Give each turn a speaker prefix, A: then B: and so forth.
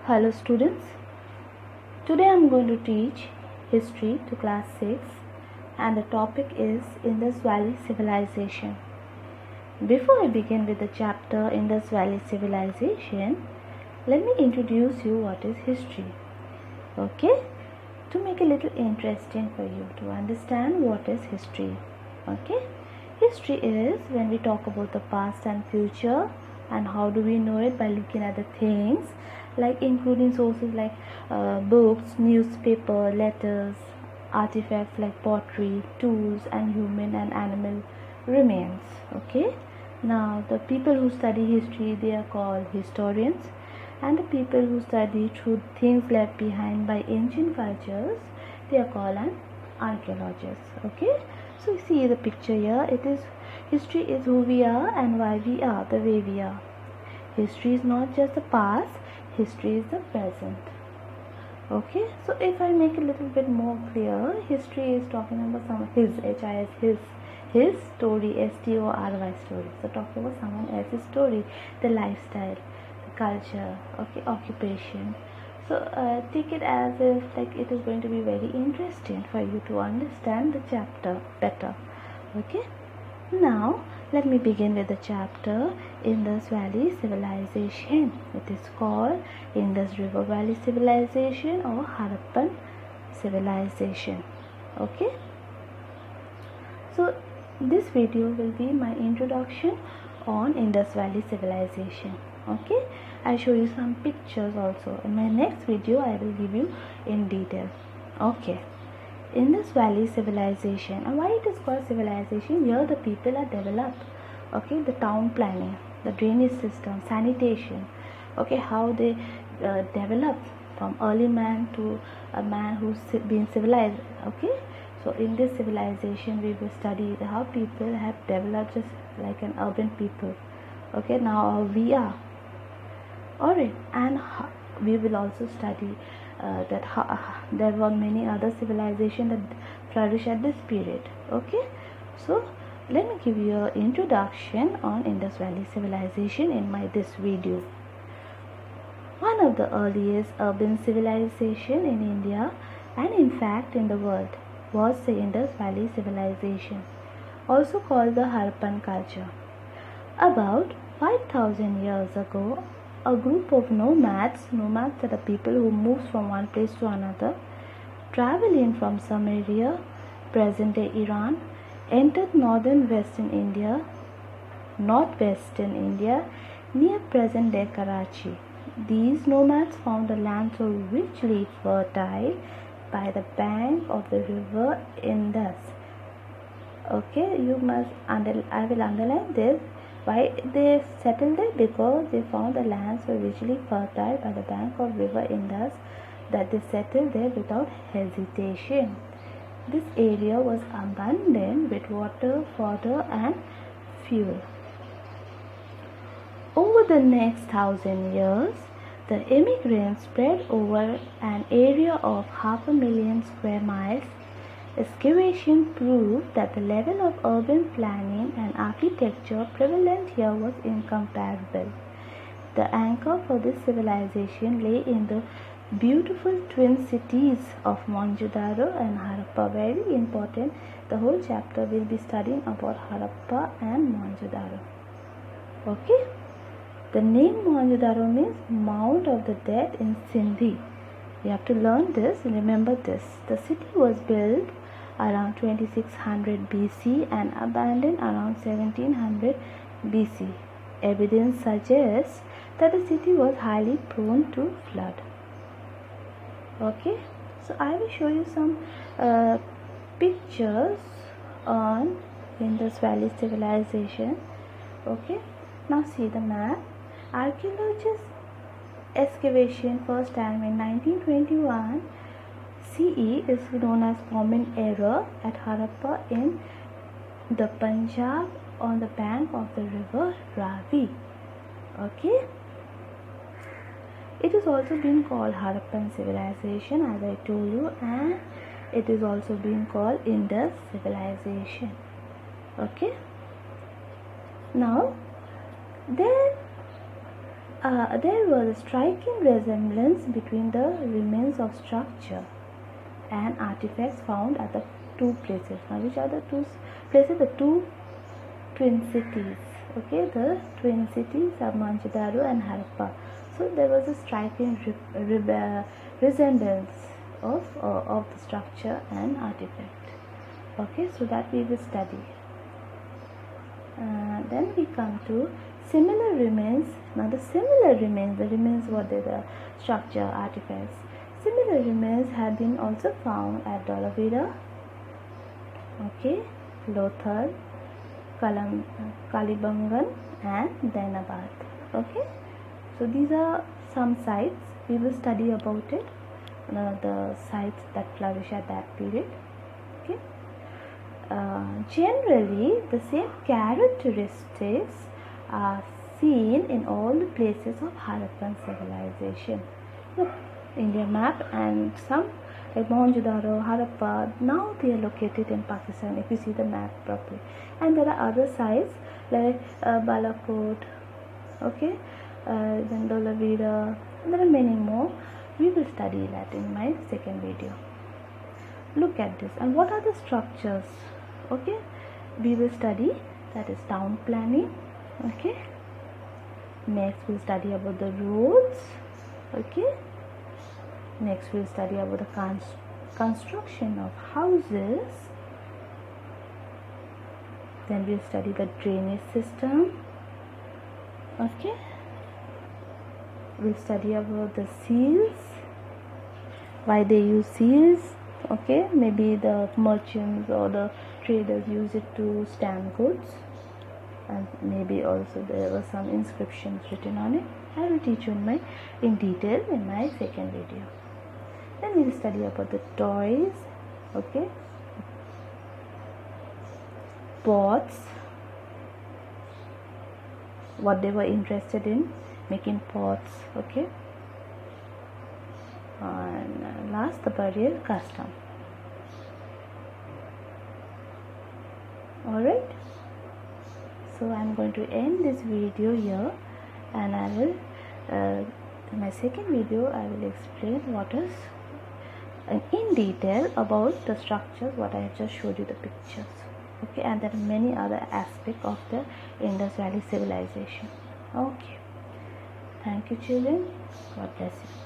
A: Hello students, today I am going to teach history to class 6 and the topic is Indus Valley Civilization. Before I begin with the chapter Indus Valley Civilization, let me introduce you what is history. Okay, to make it a little interesting for you to understand what is history. Okay, history is when we talk about the past and future, and how do we know it? By looking at the things, like including sources like books, newspaper, letters, artifacts like pottery, tools, and human and animal remains. Okay, now the people who study history, they are called historians, and the people who study through things left behind by ancient cultures, they are called an archaeologist. Okay, so you see the picture here. It is history is who we are and why we are the way we are. History is not just the past, history is the present. Okay, so if I make it a little bit more clear, history is talking about some his story, story story. So talking about someone else's story, the lifestyle, the culture, okay, occupation. So take it as if like it is going to be very interesting for you to understand the chapter better. Okay, now let me begin with the chapter Indus Valley Civilization. It is called Indus River Valley Civilization or Harappan Civilization. Okay, so this video will be my introduction on Indus Valley Civilization. Okay, I show you some pictures also. In my next video I will give you in detail. Okay, Indus Valley Civilization, and why it is called civilization? Here the people are developed. Okay, the town planning, the drainage system, sanitation. Okay, how they developed from early man to a man who's been civilized. Okay, so in this civilization we will study how people have developed just like an urban people. Okay, now we are. Alright, and we will also study that there were many other civilizations that flourished at this period. Okay, so let me give you an introduction on Indus Valley Civilization in this video. One of the earliest urban civilization in India and in fact in the world was the Indus Valley Civilization, also called the Harappan culture. About 5,000 years ago, a group of nomads are the people who moves from one place to another, traveling from Samaria, present-day Iran, entered northwestern India, near present-day Karachi. These nomads found the land so richly fertile by the bank of the river Indus. Okay, I will underline this. Why they settled there? Because they found the land so richly fertile by the bank of river Indus that they settled there without hesitation. This area was abundant with water, fodder and fuel. Over the next 1,000 years, the immigrants spread over an area of 500,000 square miles. Excavation proved that the level of urban planning and architecture prevalent here was incomparable. The anchor for this civilization lay in the beautiful twin cities of Mohenjo-daro and Harappa. Very important. The whole chapter will be studying about Harappa and Mohenjo-daro. Okay. The name Mohenjo-daro means Mound of the Dead in Sindhi. You have to learn this and remember this. The city was built around 2600 BC and abandoned around 1700 BC. Evidence suggests that the city was highly prone to flood. Okay, so I will show you some pictures on Indus Valley Civilization. Okay, now see the map. Archaeologists excavation first time in 1921 CE is known as common era at Harappa in the Punjab on the bank of the river Ravi. Okay, it is also being called Harappan civilization as I told you, and it is also being called Indus civilization. Okay, now then there was a striking resemblance between the remains of structure and artifacts found at the two places. Now, which are the two places? The two twin cities. Okay, the twin cities are Mohenjo-daro and Harappa. So there was a striking resemblance of the structure and artifact. Okay, so that we will study. Then we come to similar remains. Now the similar remains, the structure, artifacts. Similar remains have been also found at Dholavira, okay, Lothal, Kalibangan and Dainabad. Okay, so these are some sites. We will study about it, the sites that flourish at that period. Okay. Generally, the same characteristics are seen in all the places of Harappan civilization. Look, India map, and some like Mohenjo-daro, Harappa, now they are located in Pakistan if you see the map properly. And there are other sites like Balakot, okay, then Dholavira, and there are many more. We will study that in my second video. Look at this. And what are the structures? Okay, we will study, that is town planning. Okay, next we'll study about the roads. Okay, next we'll study about the construction of houses. Then we'll study the drainage system. Okay, we'll study about the seals, why they use seals. Okay, maybe the merchants or the traders use it to stamp goods, and maybe also there were some inscriptions written on it. I will teach you in detail in my second video. Then we will study about the toys, okay, pots, what they were interested in, making pots, okay, and last, the burial custom. Alright, so I'm going to end this video here, and I will in my second video I will explain what is in detail about the structures what I have just showed you the pictures. Okay, and there are many other aspects of the Indus Valley civilization. Okay, thank you children, God bless you.